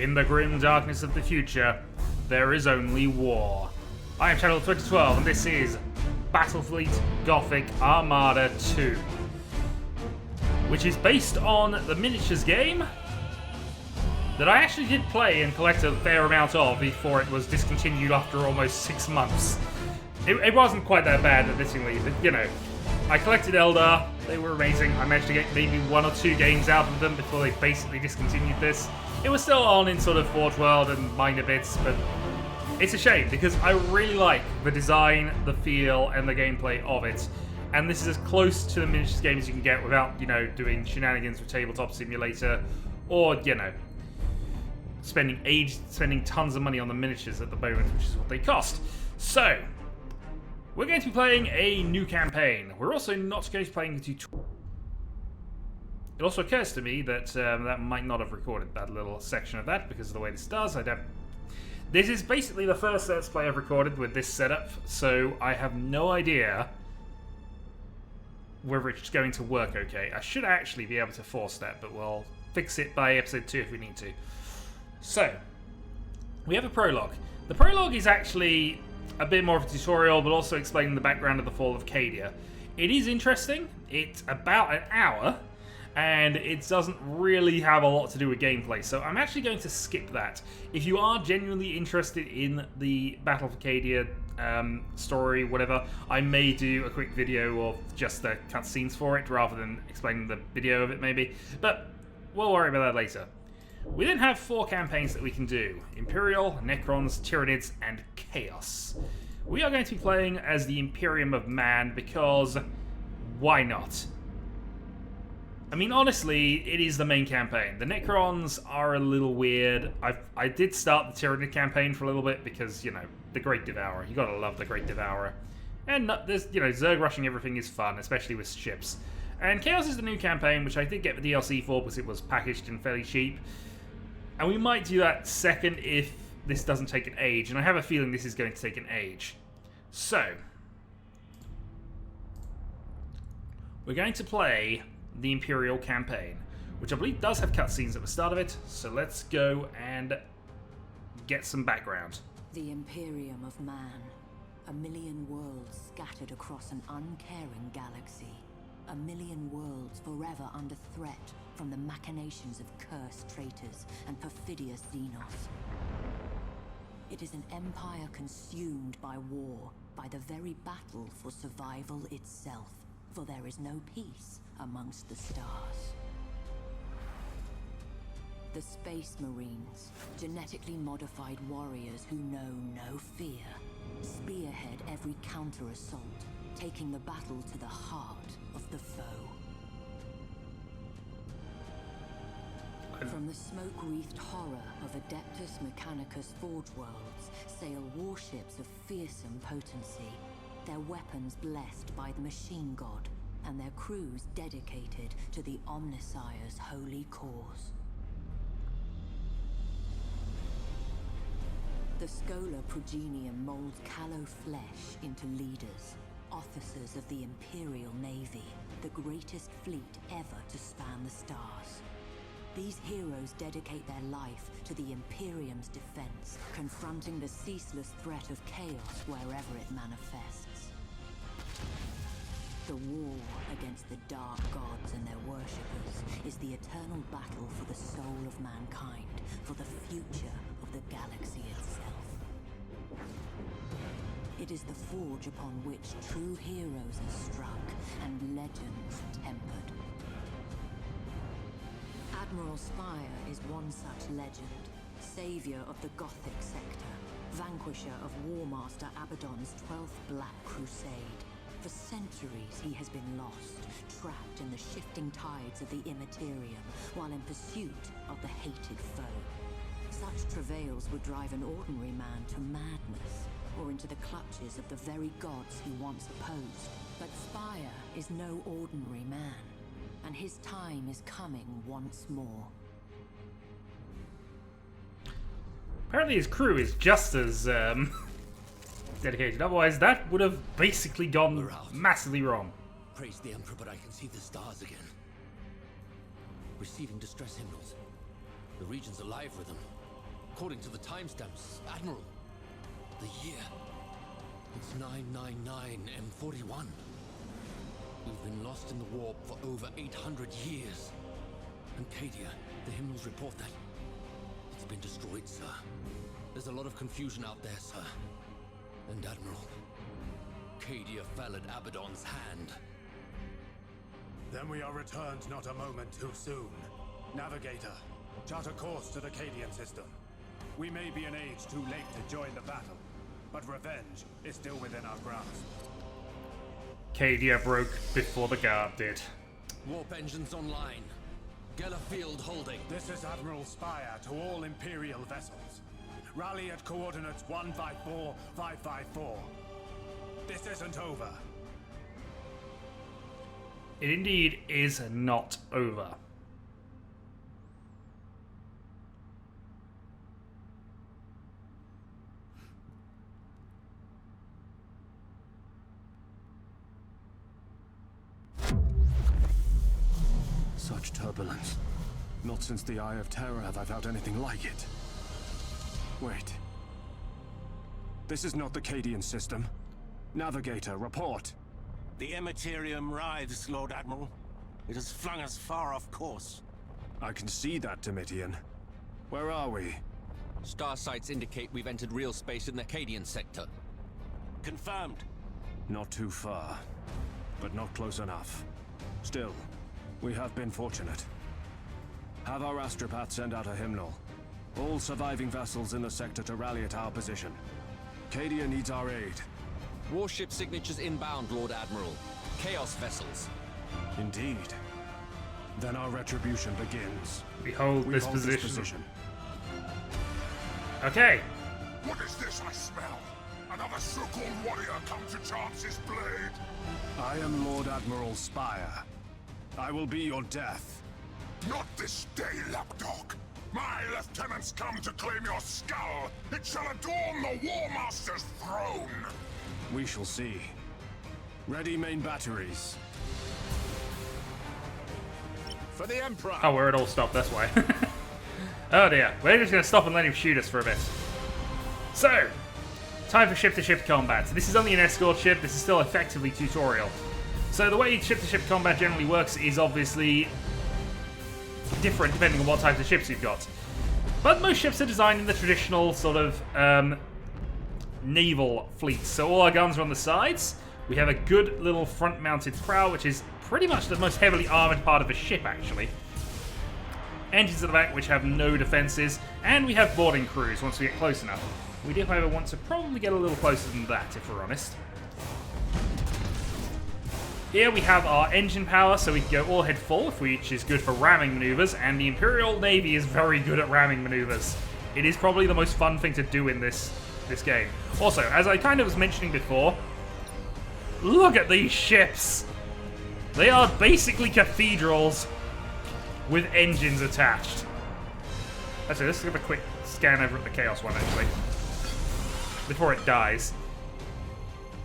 In the grim darkness of the future, there is only war. I am Shadowhawk 2012, and this is Battlefleet Gothic Armada 2, which is based on the miniatures game that I actually did play and collect a fair amount of before it was discontinued after almost 6 months. It wasn't quite that bad admittingly, but you know, I collected Eldar, they were amazing. I managed to get maybe 1 or 2 games out of them before they basically discontinued this. It was still on in sort of Forge World and minor bits, but it's a shame because I really like the design, the feel, and the gameplay of it. And this is as close to the miniatures game as you can get without, you know, doing shenanigans with Tabletop Simulator or, you know, spending tons of money on the miniatures at the moment, which is what they cost. So, we're going to be playing a new campaign. We're also not going to be playing the tutorial. It also occurs to me that that might not have recorded that little section of that because of the way this does. This is basically the first Let's Play I've recorded with this setup, so I have no idea whether it's going to work okay. I should actually be able to force that, but we'll fix it by episode 2 if we need to. So, we have a prologue. The prologue is actually a bit more of a tutorial, but also explaining the background of the fall of Cadia. It is interesting. It's about an hour, and it doesn't really have a lot to do with gameplay, so I'm actually going to skip that. If you are genuinely interested in the Battle for Cadia story, whatever, I may do a quick video of just the cutscenes for it, rather than explaining the video of it, maybe. But we'll worry about that later. We then have 4 campaigns that we can do. Imperial, Necrons, Tyranids, and Chaos. We are going to be playing as the Imperium of Man because why not? I mean, honestly, it is the main campaign. The Necrons are a little weird. I did start the Tyranid campaign for a little bit because, you know, the Great Devourer. You gotta love the Great Devourer. And there's, you know, Zerg rushing everything is fun, especially with ships. And Chaos is the new campaign, which I did get the DLC for because it was packaged and fairly cheap. And we might do that second if this doesn't take an age, and I have a feeling this is going to take an age. So, we're going to play the Imperial campaign, which I believe does have cutscenes at the start of it, so let's go and get some background. The Imperium of Man. A million worlds scattered across an uncaring galaxy. A million worlds forever under threat from the machinations of cursed traitors and perfidious Xenos. It is an empire consumed by war, by the very battle for survival itself, for there is no peace amongst the stars. The Space Marines, genetically modified warriors who know no fear, spearhead every counter-assault, taking the battle to the heart of the foe. From the smoke-wreathed horror of Adeptus Mechanicus Forge Worlds sail warships of fearsome potency, their weapons blessed by the Machine God, and their crews dedicated to the Omnissire's holy cause. The Schola Progenium molds callow flesh into leaders, officers of the Imperial Navy, the greatest fleet ever to span the stars. These heroes dedicate their life to the Imperium's defense, confronting the ceaseless threat of chaos wherever it manifests. The war against the dark gods and their worshippers is the eternal battle for the soul of mankind, for the future of the galaxy itself. It is the forge upon which true heroes are struck and legends tempered. Admiral Spire is one such legend, savior of the Gothic sector, vanquisher of Warmaster Abaddon's 12th Black Crusade. For centuries he has been lost, trapped in the shifting tides of the Immaterium, while in pursuit of the hated foe. Such travails would drive an ordinary man to madness, or into the clutches of the very gods he once opposed. But Spire is no ordinary man, and his time is coming once more. Apparently his crew is just as dedicated, otherwise that would have basically gone massively wrong. Praise the Emperor, but I can see the stars again. Receiving distress signals. The region's alive with them. according to the timestamps, Admiral. The year. It's 999 M41. We've been lost in the warp for over 800 years. And Cadia, the hymnals report that it's been destroyed, sir. There's a lot of confusion out there, sir. And Admiral, Cadia fell at Abaddon's hand. Then we are returned not a moment too soon. Navigator, chart a course to the Cadian system. We may be an age too late to join the battle, but revenge is still within our grasp. Cadia broke before the guard did. Warp engines online. Geller field holding. This is Admiral Spire to all Imperial vessels. Rally at coordinates 154554. This isn't over. It indeed is not over. Such turbulence. Not since the Eye of Terror have I felt anything like it. Wait. This is not the Cadian system. Navigator, report. The Immaterium writhes, Lord Admiral. It has flung us far off course. I can see that, Domitian. Where are we? Star sites indicate we've entered real space in the Cadian sector. Confirmed. Not too far, but not close enough. Still, we have been fortunate. Have our astropath send out a hymnal. All surviving vessels in the sector to rally at our position. Cadia needs our aid. Warship signatures inbound, Lord Admiral. Chaos vessels. Indeed. Then our retribution begins. We hold We this hold position. Okay. What is this I smell? Another so-called warrior come to chance his blade? I am Lord Admiral Spire. I will be your death. Not this day, lapdog. My lieutenants come to claim your skull. It shall adorn the War Master's throne. We shall see. Ready main batteries. For the Emperor. Oh, where it all stopped, that's why. Oh dear. We're just going to stop and let him shoot us for a bit. So, time for ship-to-ship combat. This is only an escort ship. This is still effectively tutorial. So the way ship-to-ship combat generally works is obviously different depending on what types of ships you've got. But most ships are designed in the traditional sort of naval fleet. So all our guns are on the sides. We have a good little front-mounted prow, which is pretty much the most heavily armoured part of a ship, actually. Engines at the back, which have no defences. And we have boarding crews once we get close enough. We do, however, want to probably get a little closer than that, if we're honest. Here we have our engine power, so we can go all head full, which is good for ramming maneuvers, and the Imperial Navy is very good at ramming maneuvers. It is probably the most fun thing to do in this game. Also, as I kind of was mentioning before, look at these ships! They are basically cathedrals with engines attached. Actually, let's give a quick scan over at the Chaos one, actually, before it dies.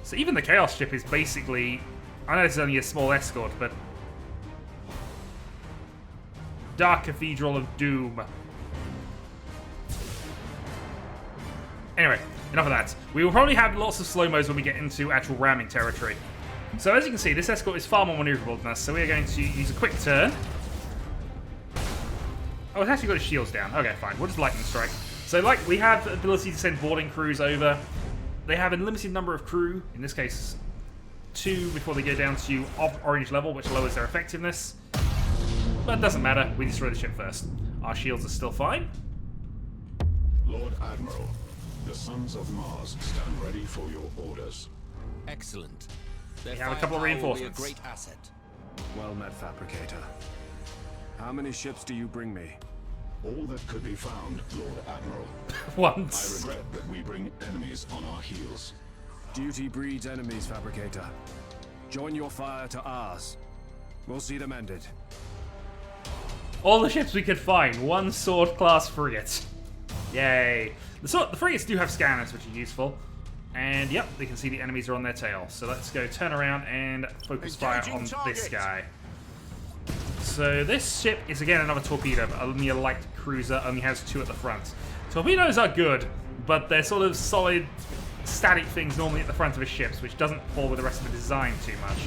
So even the Chaos ship is basically... I know this is only a small escort, but... Dark Cathedral of Doom. Anyway, enough of that. We will probably have lots of slow-mos when we get into actual ramming territory. So as you can see, this escort is far more maneuverable than us, so we are going to use a quick turn. Oh, it's actually got its shields down. Okay, fine. We'll just lightning strike. So, like, we have the ability to send boarding crews over. They have a limited number of crew, in this case 2 before they go down to orange level, which lowers their effectiveness. But it doesn't matter, we destroy the ship first. Our shields are still fine. Lord Admiral, the Sons of Mars stand ready for your orders. Excellent. We have a couple of reinforcements. Will be a great asset. Well met, Fabricator. How many ships do you bring me? All that could be found, Lord Admiral. Once. I regret that we bring enemies on our heels. Duty breeds enemies, Fabricator. Join your fire to ours. We'll see them ended. All the ships we could find. 1 sword-class frigate. Yay. The frigates do have scanners, which are useful. And, yep, they can see the enemies are on their tail. So let's go turn around and focus fire on this guy. So this ship is, again, another torpedo, but only a light cruiser, only has 2 at the front. Torpedoes are good, but they're sort of solid, static things normally at the front of a ship, which doesn't fall with the rest of the design too much.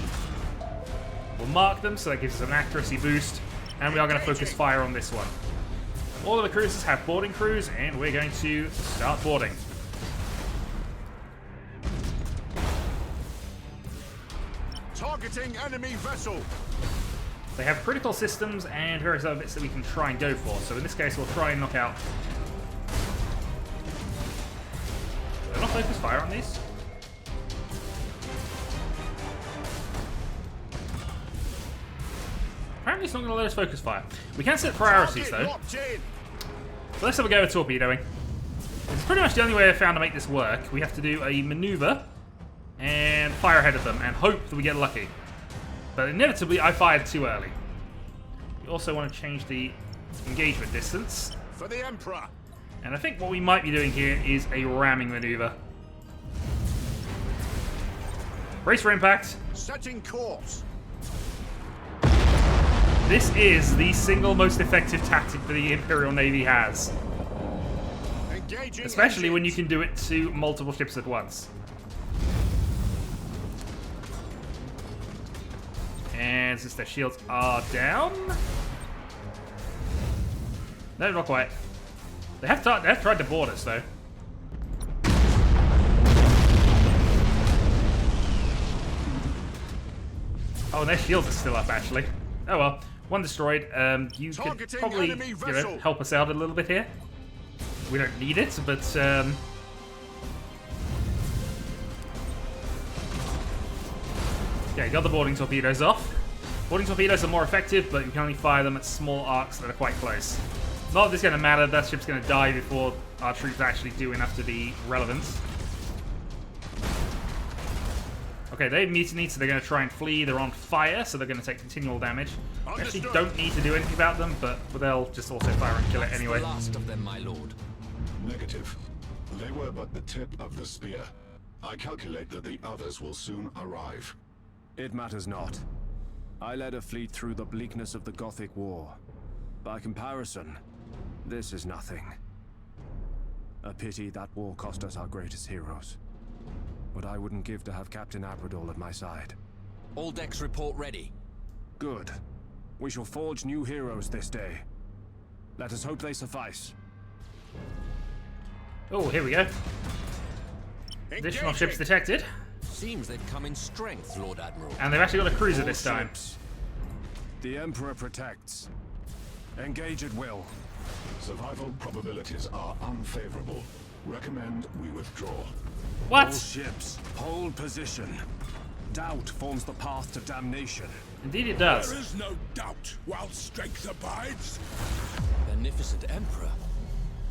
We'll mark them, so that gives us an accuracy boost, and we are going to focus fire on this one. All of the cruisers have boarding crews, and we're going to start boarding. Targeting enemy vessel. They have critical systems and various other bits that we can try and go for, so in this case we'll try and knock out... They're not focus fire on these? Apparently it's not going to let us focus fire. We can set priorities though. So let's have a go at torpedoing. It's pretty much the only way I've found to make this work. We have to do a maneuver and fire ahead of them and hope that we get lucky. But inevitably I fired too early. We also want to change the engagement distance. For the Emperor. And I think what we might be doing here is a ramming maneuver. Brace for impact. Setting course. This is the single most effective tactic that the Imperial Navy has. Engaging Especially when you engines. can do it to multiple ships at once. And since their shields are down... No, not quite. They have tried to board us, though. Oh, and their shields are still up, actually. Oh well. One destroyed. You could Targeting probably, enemy vessel. help us out a little bit here. We don't need it, but okay, got the boarding torpedoes off. Boarding torpedoes are more effective, but you can only fire them at small arcs that are quite close. Not that this is going to matter. That ship's going to die before our troops actually do enough to be relevant. Okay, they've mutinied, so they're going to try and flee. They're on fire, so they're going to take continual damage. We actually don't need to do anything about them, but they'll just also fire and kill it anyway. The last of them, my lord. Negative. They were but the tip of the spear. I calculate that the others will soon arrive. It matters not. I led a fleet through the bleakness of the Gothic War. By comparison, this is nothing. A pity that war cost us our greatest heroes. But I wouldn't give to have Captain Abradol at my side. All decks report ready. Good. We shall forge new heroes this day. Let us hope they suffice. Oh, here we go. Additional ships detected. Seems they've come in strength, Lord Admiral. And they've actually got a cruiser this All time. ships. The Emperor protects. Engage at will. Survival probabilities are unfavorable. Recommend we withdraw. All What? ships, hold position. Doubt forms the path to damnation. Indeed it does. is no doubt while strength abides. Beneficent Emperor.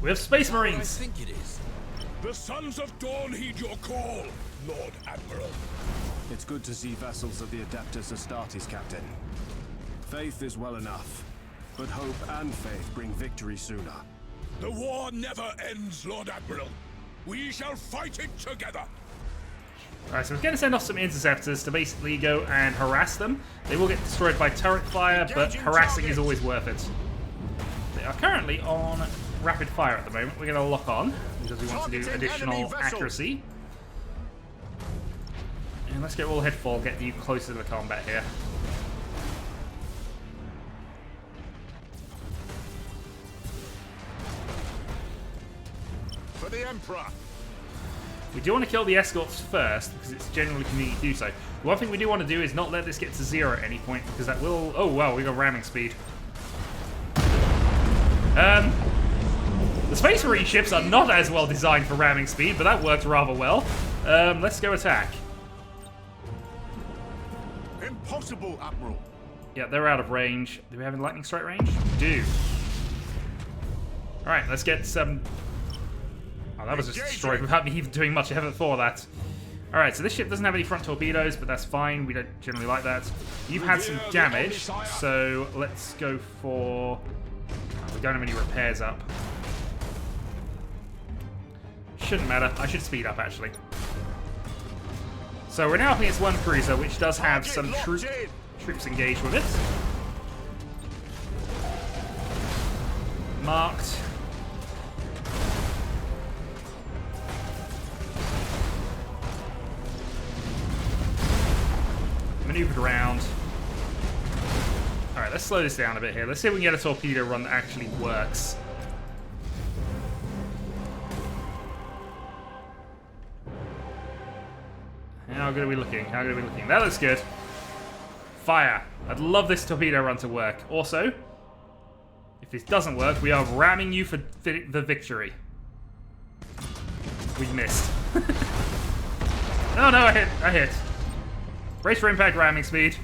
We have Space What I Marines. think it is. The Sons of Dawn heed your call, Lord Admiral. It's good to see vessels of the Adeptus Astartes, Captain. Faith is well enough, but hope and faith bring victory sooner. The war never ends, Lord Admiral. We shall fight it together. Alright, so we're going to send off some interceptors to basically go and harass them. They will get destroyed by turret fire, but Engaging harassing is targets. always worth it. They are currently on rapid fire at the moment. We're going to lock on, because we want to do Targeting additional enemy vessel. accuracy. And let's get all headfall, get you closer to the combat here. For the Emperor. We do want to kill the escorts first, because it's generally convenient to do so. The one thing we do want to do is not let this get to 0 at any point, because that will... Oh, wow, we got ramming speed. The Space Marine ships are not as well designed for ramming speed, but that worked rather well. Let's go attack. Impossible, Admiral. Yeah, they're out of range. Do we have any lightning strike range? We do. Alright, let's get some... Oh, that was just destroyed without me even doing much effort for that. Alright, so this ship doesn't have any front torpedoes, but that's fine. We don't generally like that. You've had some damage, so let's go for... Oh, we don't have any repairs up. Shouldn't matter. I should speed up, actually. So we're now up against one cruiser, which does have some troops engaged with it. outmaneuvered around. Alright, let's slow this down a bit here. Let's see if we can get a torpedo run that actually works. How good are we looking? How good are we looking? That looks good. Fire. I'd love this torpedo run to work. Also, if this doesn't work, we are ramming you for the victory. We missed. Oh no, I hit. Brace for impact ramming speed.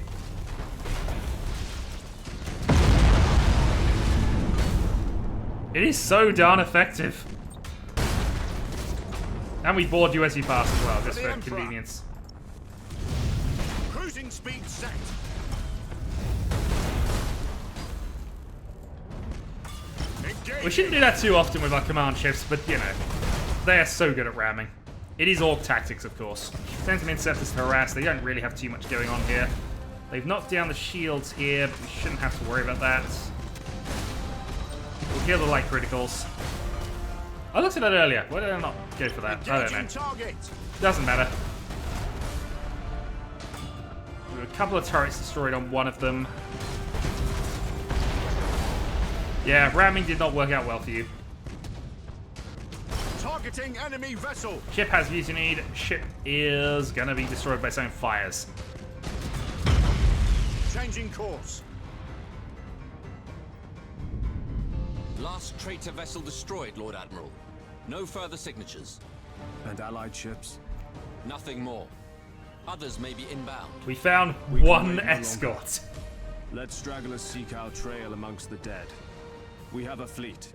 It is so darn effective. And we board you as you pass as well, just for convenience. Cruising speed set. We shouldn't do that too often with our command ships, but you know, they are so good at ramming. It is Orc tactics, of course. Send some interceptors to harass. They don't really have too much going on here. They've knocked down the shields here, but we shouldn't have to worry about that. We'll kill the light criticals. I looked at that earlier. Why did I not go for that? I don't know. Doesn't matter. There were a couple of turrets destroyed on one of them. Yeah, ramming did not work out well for you. Targeting enemy vessel. Ship has mutinied. Ship is gonna be destroyed by its own fires. Changing course. Last traitor vessel destroyed, Lord Admiral. No further signatures. And allied ships? Nothing more. Others may be inbound. We found We can one wait no escort. Let stragglers seek our trail amongst the dead. We have a fleet.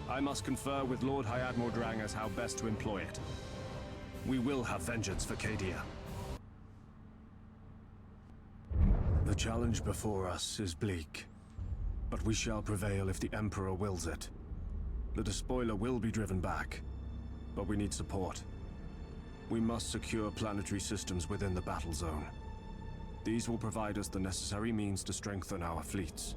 I must confer with Lord High Admiral Drang as how best to employ it. We will have vengeance for Cadia. The challenge before us is bleak, but we shall prevail if the Emperor wills it. The despoiler will be driven back, but we need support. We must secure planetary systems within the battle zone. These will provide us the necessary means to strengthen our fleets.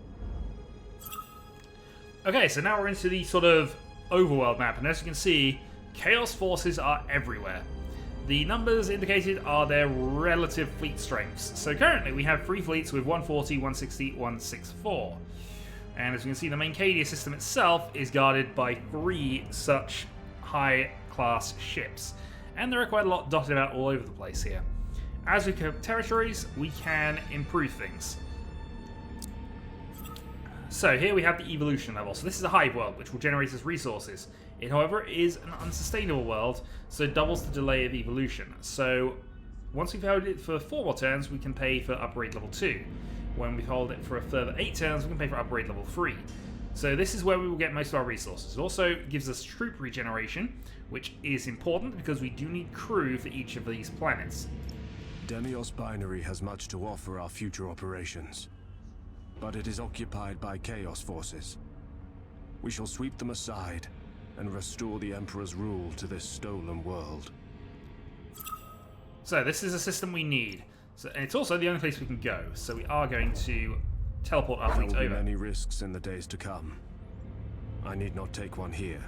Okay, so now we're into the sort of overworld map, and as you can see, Chaos forces are everywhere. The numbers indicated are their relative fleet strengths. So currently we have 3 fleets with 140, 160, 164. And as you can see, the main Cadia system itself is guarded by 3 such high-class ships. And there are quite a lot dotted about all over the place here. As we cover territories, we can improve things. So here we have the evolution level. So this is a hive world, which will generate us resources. It, however, is an unsustainable world, so it doubles the delay of evolution. So once we've held it for 4 more turns, we can pay for upgrade level 2. When we hold it for a further 8 turns, we can pay for upgrade level 3. So this is where we will get most of our resources. It also gives us troop regeneration, which is important because we do need crew for each of these planets. Demios Binary has much to offer our future operations, but it is occupied by Chaos forces. We shall sweep them aside and restore the Emperor's rule to this stolen world. So this is a system we need. So, and it's also the only place we can go, so we are going to teleport our fleet There will over. be many risks in the days to come. I need not take one here.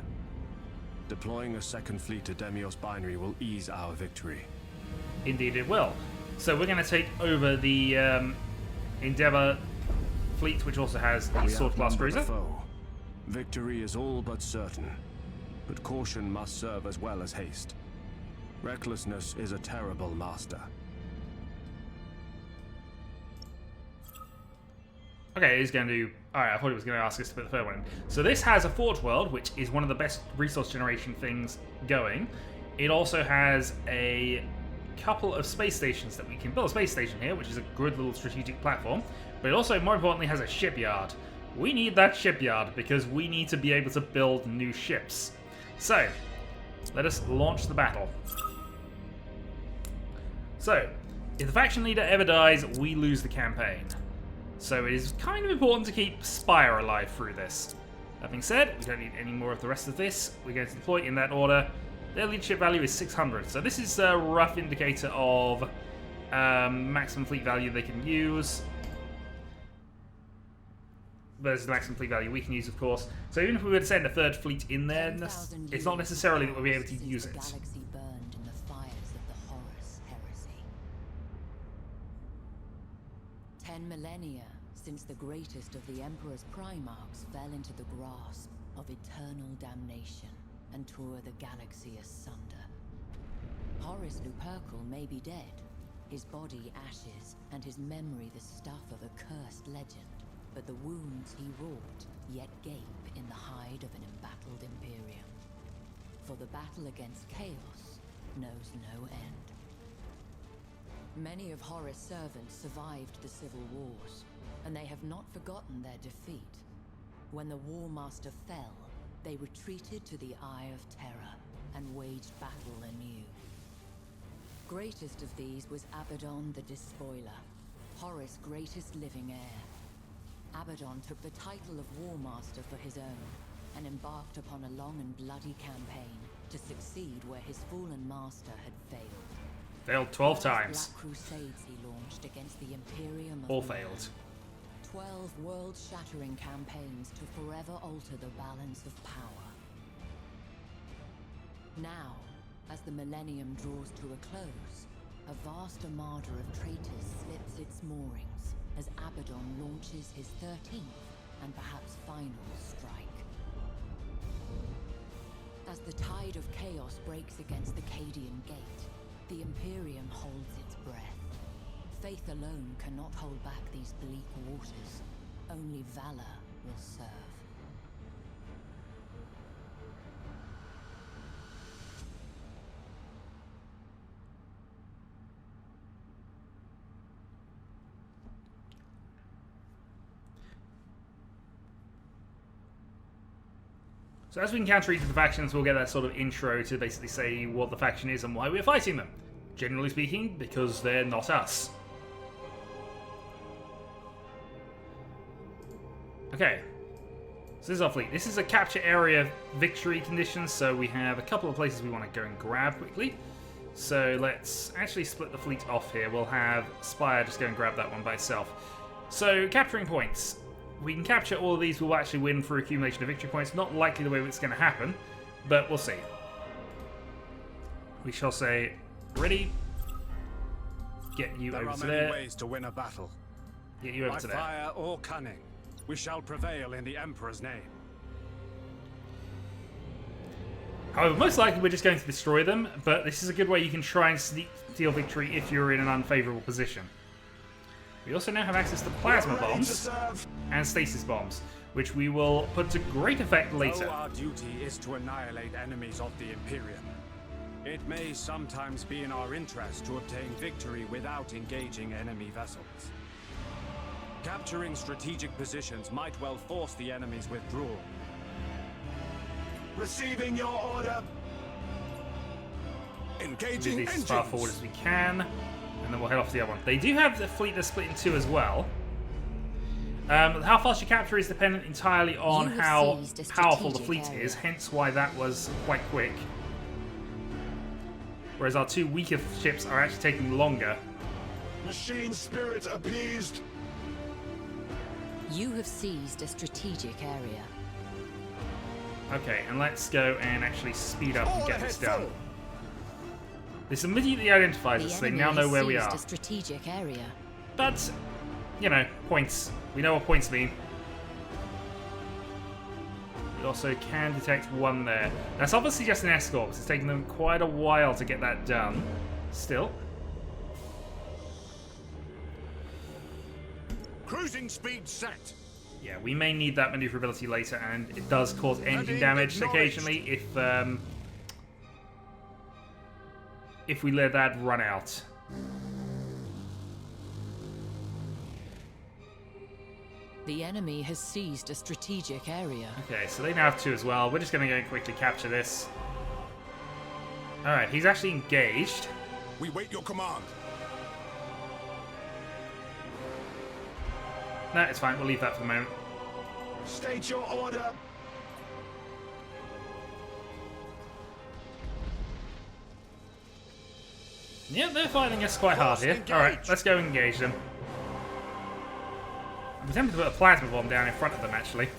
Deploying a second fleet to Demios Binary will ease our victory. Indeed it will. So we're going to take over the Endeavour fleet, which also has the We Sword Class outnumber the cruiser. foe. Victory is all but certain, but caution must serve as well as haste. Recklessness is a terrible master. Okay, he's going to... Alright, I thought he was going to ask us to put the third one in. So this has a Forge World, which is one of the best resource generation things going. It also has a couple of space stations that we can build. A space station here, which is a good little strategic platform. But it also, more importantly, has a shipyard. We need that shipyard because we need to be able to build new ships. So, let us launch the battle. So, if the faction leader ever dies, we lose the campaign. So it is kind of important to keep Spire alive through this. That being said, we don't need any more of the rest of this. We're going to deploy in that order. Their leadership value is 600, so this is a rough indicator of maximum fleet value they can use. There's the maximum fleet value we can use, of course. So even if we were to send a third fleet in there, it's not necessarily that we'll be able to use it. Galaxy burned in the fires of the Horus heresy. been millennia since the greatest of the Emperor's Primarchs fell into the grasp of eternal damnation and tore the galaxy asunder. Horace Lupercal may be dead, his body ashes, and his memory the stuff of a cursed legend, but the wounds he wrought yet gape in the hide of an embattled Imperium. For the battle against chaos knows no end. Many of Horus' servants survived the civil wars, and they have not forgotten their defeat. When the War Master fell, they retreated to the Eye of Terror and waged battle anew. Greatest of these was Abaddon the Despoiler, Horus' greatest living heir. Abaddon took the title of War Master for his own, and embarked upon a long and bloody campaign to succeed where his fallen master had failed. Failed 12 times. Black Crusades he launched against the Imperium of All Rome. failed. 12 world-shattering campaigns to forever alter the balance of power. Now, as the millennium draws to a close, a vast armada of traitors slips its moorings as Abaddon launches his 13th and perhaps final strike. As the tide of chaos breaks against the Cadian gate, the Imperium holds its breath. Faith alone cannot hold back these bleak waters. Only valor will serve. So as we encounter each of the factions, we'll get that sort of intro to basically say what the faction is and why we're fighting them. Generally speaking, because they're not us. Okay. So this is our fleet. This is a capture area victory condition, so we have a couple of places we want to go and grab quickly. So let's actually split the fleet off here. We'll have Spire just go and grab that one by itself. So, capturing points. We can capture all of these, we'll actually win for accumulation of victory points. Not likely the way it's going to happen, but we'll see. We shall say, ready, get you over to there. There are many ways to win a battle. Get you over By to there. fire or cunning, we shall prevail in the Emperor's name. However, most likely we're just going to destroy them, but this is a good way you can try and steal victory if you're in an unfavourable position. We also now have access to plasma bombs and stasis bombs, which we will put to great effect later. Though our duty is to annihilate enemies of the Imperium, it may sometimes be in our interest to obtain victory without engaging enemy vessels. Capturing strategic positions might well force the enemy's withdrawal. Receiving your order. Do Engaging these as engines. far forward as we can, and then we'll head off to the other one. They do have the fleet that's split in two as well. How fast you capture is dependent entirely on You have how seized a powerful the strategic fleet area. is, hence why that was quite quick. Whereas our two weaker ships are actually taking longer. Machine spirit appeased. You have seized a strategic area. Okay, and let's go and actually speed up and All get ahead this done. full. This immediately identifies us, so they now know where we seized are. a strategic area. But, you know, points. We know what points mean. We also can detect one there. That's obviously just an escort, because it's taken them quite a while to get that done. Still. Cruising speed set. Yeah, we may need that maneuverability later, and it does cause engine damage occasionally if we let that run out. The enemy has seized a strategic area. Okay, so they now have two as well. We're just going to go and quickly capture this. Alright, he's actually engaged. We wait your command. No, it's fine. We'll leave that for the moment. State your order. Yeah, they're fighting us quite hard here. Alright, let's go and engage them. I'm tempted to put a plasma bomb down in front of them, actually.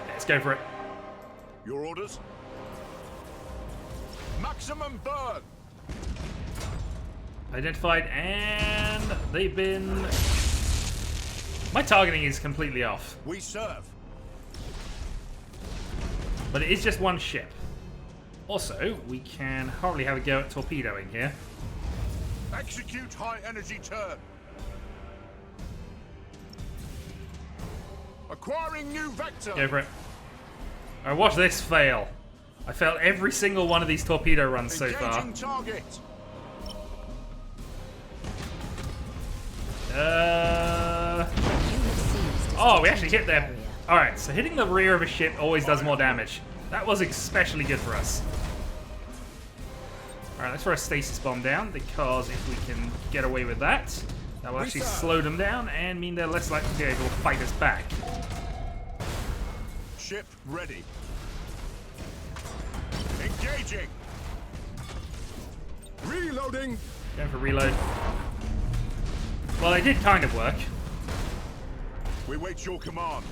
Let's go for it. Your orders. Maximum burn. Identified, and they've been... My targeting is completely off. We serve. But it is just one ship. Also, we can hardly have a go at torpedoing here. Execute high energy turn. Acquiring new vector. Go for it. Alright, watch this fail. I failed every single one of these torpedo runs so far. Engaging target. Oh, we actually hit them. Alright, so hitting the rear of a ship always does more damage. That was especially good for us. Alright, let's throw a stasis bomb down, because if we can get away with that, that will actually slow them down and mean they're less likely to be able to fight us back. Ship ready. Engaging. Reloading. Going for reload. Well, it did kind of work. We wait your command.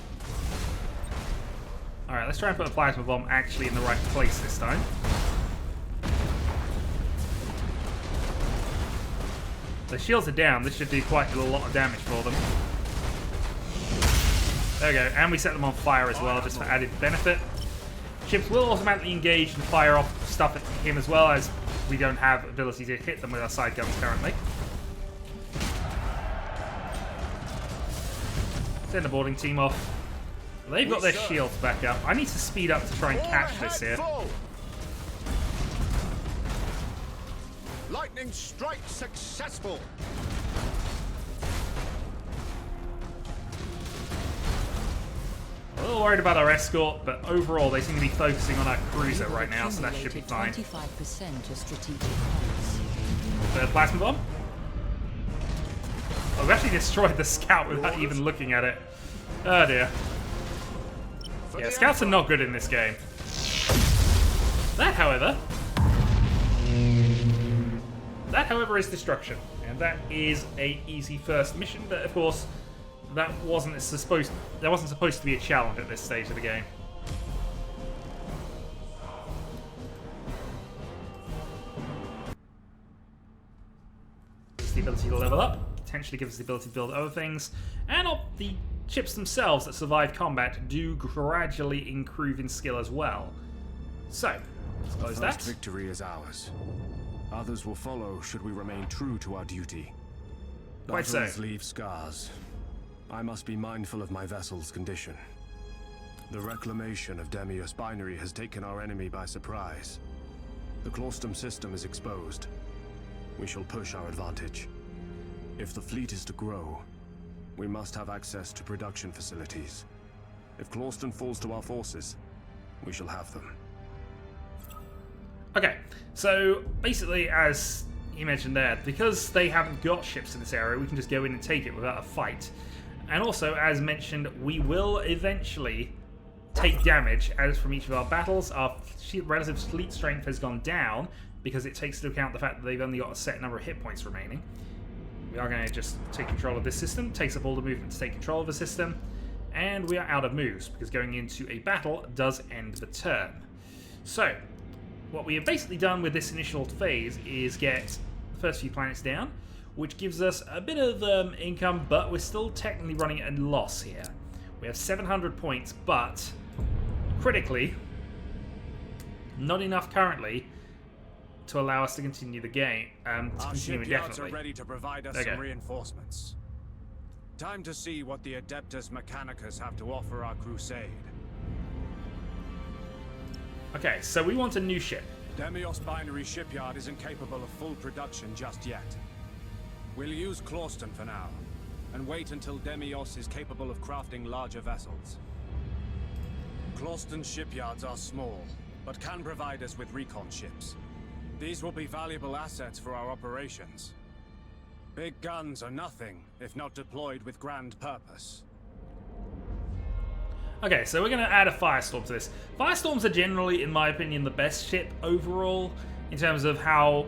Alright, let's try and put a plasma bomb actually in the right place this time. The shields are down. This should do quite a lot of damage for them. There we go. And we set them on fire as well, just for added benefit. Ships will automatically engage and fire off stuff at him as well, as we don't have ability to hit them with our side guns currently. Send the boarding team off. They've got their shields back up. I need to speed up to try and catch this here. Lightning strike successful. A little worried about our escort, but overall they seem to be focusing on our cruiser right now, so that should be fine. 25% of strategic points. The plasma bomb? Oh, we actually destroyed the scout without even looking at it. Oh dear. Yeah, scouts are not good in this game. That, however, is destruction, and that is a easy first mission. But of course, that wasn't supposed to be a challenge at this stage of the game. Gives us the ability to level up, potentially gives us the ability to build other things, and the ships themselves that survive combat do gradually improve in skill as well. So, let's close that. First victory is ours. Others will follow should we remain true to our duty. Quite so. Battles leave scars. I must be mindful of my vessel's condition. The reclamation of Demios Binary has taken our enemy by surprise. The Claustum system is exposed. We shall push our advantage. If the fleet is to grow, we must have access to production facilities. If Claustum falls to our forces, we shall have them. Okay, so basically, as you mentioned there, because they haven't got ships in this area, we can just go in and take it without a fight. And also, as mentioned, we will eventually take damage as from each of our battles. Our relative fleet strength has gone down because it takes into account the fact that they've only got a set number of hit points remaining. We are going to just take control of this system, takes up all the movement to take control of the system, and we are out of moves because going into a battle does end the turn. So, what we have basically done with this initial phase is get the first few planets down, which gives us a bit of income, but we're still technically running at a loss here. We have 700 points, but critically, not enough currently to allow us to continue the game, to continue indefinitely. Are ready to provide us some reinforcements. Time to see what the Adeptus Mechanicus have to offer our crusade. Okay, so we want a new ship. Demios Binary Shipyard isn't capable of full production just yet. We'll use Claustum for now, and wait until Demios is capable of crafting larger vessels. Claustum's shipyards are small, but can provide us with recon ships. These will be valuable assets for our operations. Big guns are nothing if not deployed with grand purpose. Okay, so we're going to add a Firestorm to this. Firestorms are generally, in my opinion, the best ship overall in terms of how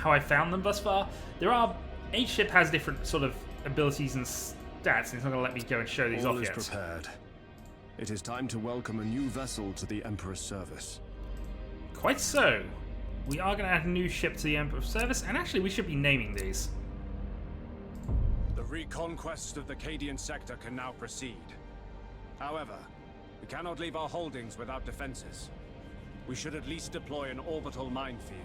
I found them thus far. Each ship has different sort of abilities and stats, and it's not going to let me go and show these off yet. All is prepared. It is time to welcome a new vessel to the Emperor's service. Quite so. we are going to add a new ship to the Emperor's service, and actually we should be naming these. The reconquest of the Cadian sector can now proceed. However, we cannot leave our holdings without defenses. We should at least deploy an orbital minefield.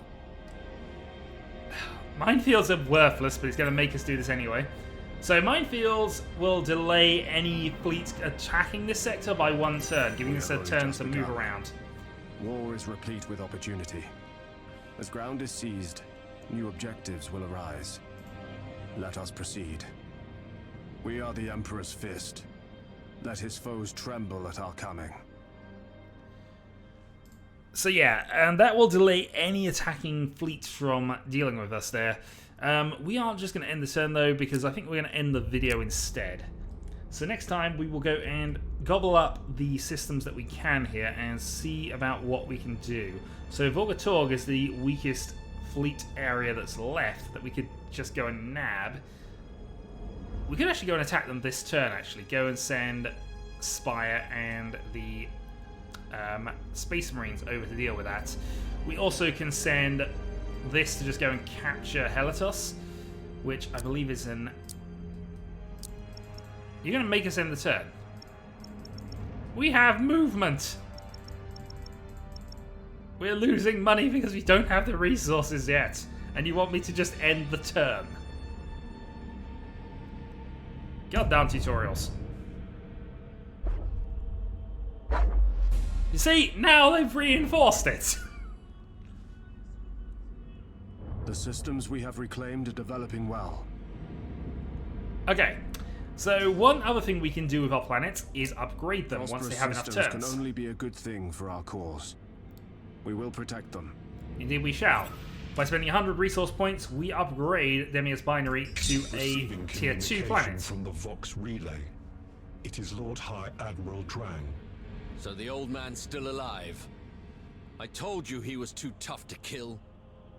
Minefields are worthless, but it's going to make us do this anyway. So minefields will delay any fleets attacking this sector by 1 turn, giving us a turn to move around. War is replete with opportunity. As ground is seized, new objectives will arise. Let us proceed. We are the Emperor's fist. Let his foes tremble at our coming. So yeah, and that will delay any attacking fleets from dealing with us there. We aren't just going to end the turn though, because I think we're going to end the video instead. So next time we will go and gobble up the systems that we can here and see about what we can do. So Vorgatorg is the weakest fleet area that's left that we could just go and nab. We could actually go and attack them this turn, actually. Go and send Spire and the Space Marines over to deal with that. We also can send this to just go and capture Helitos, which I believe is an... You're going to make us end the turn. We have movement! We're losing money because we don't have the resources yet. And you want me to just end the turn. Goddamn tutorials. You see, now they've reinforced it. The systems we have reclaimed are developing well. Okay, so one other thing we can do with our planets is upgrade them once they have enough Systems turns. can only be a good thing for our cause. We will protect them. Indeed we shall. By spending 100 resource points, we upgrade Demia's binary to a tier 2 planet. From the Vox relay. It is Lord High Admiral Drang. So the old man's still alive. I told you he was too tough to kill.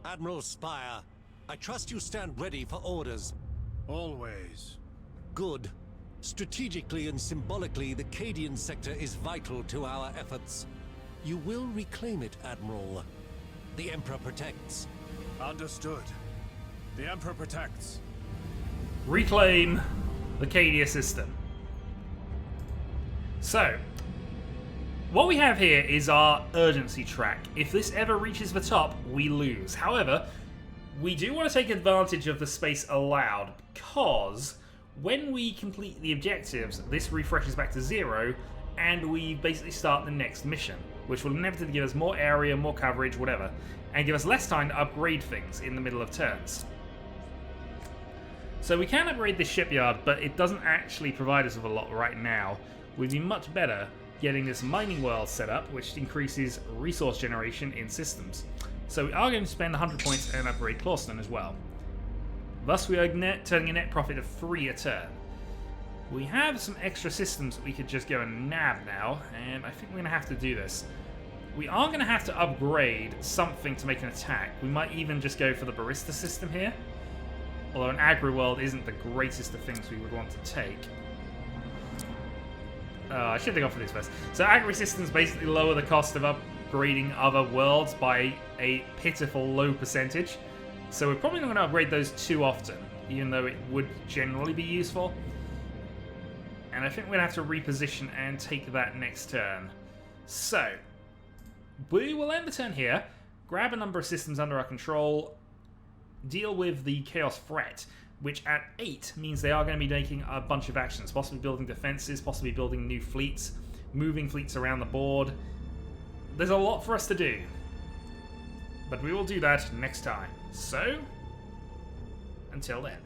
Admiral Spire, I trust you stand ready for orders. Always. Good. Strategically and symbolically, the Cadian sector is vital to our efforts. You will reclaim it, Admiral. The Emperor protects. Understood. The Emperor protects. Reclaim the Cadia system. So, what we have here is our urgency track. If this ever reaches the top, we lose. However, we do want to take advantage of the space allowed, because when we complete the objectives, this refreshes back to 0, and we basically start the next mission, which will inevitably give us more area, more coverage, whatever, and give us less time to upgrade things in the middle of turns. So we can upgrade this shipyard, but it doesn't actually provide us with a lot right now. We'd be much better getting this mining world set up, which increases resource generation in systems. So we are going to spend 100 points and upgrade Clawston as well. Thus we are turning a net profit of 3 a turn. We have some extra systems that we could just go and nab now, and I think we're going to have to do this. We are going to have to upgrade something to make an attack. We might even just go for the Barista system here. Although an aggro world isn't the greatest of things we would want to take. I should have gone for this first. So aggro systems basically lower the cost of upgrading other worlds by a pitiful low percentage. So we're probably not going to upgrade those too often, even though it would generally be useful. And I think we're going to have to reposition and take that next turn. So, we will end the turn here, grab a number of systems under our control, deal with the Chaos Threat, which at 8 means they are going to be making a bunch of actions, possibly building defenses, possibly building new fleets, moving fleets around the board. There's a lot for us to do. But we will do that next time. So, until then.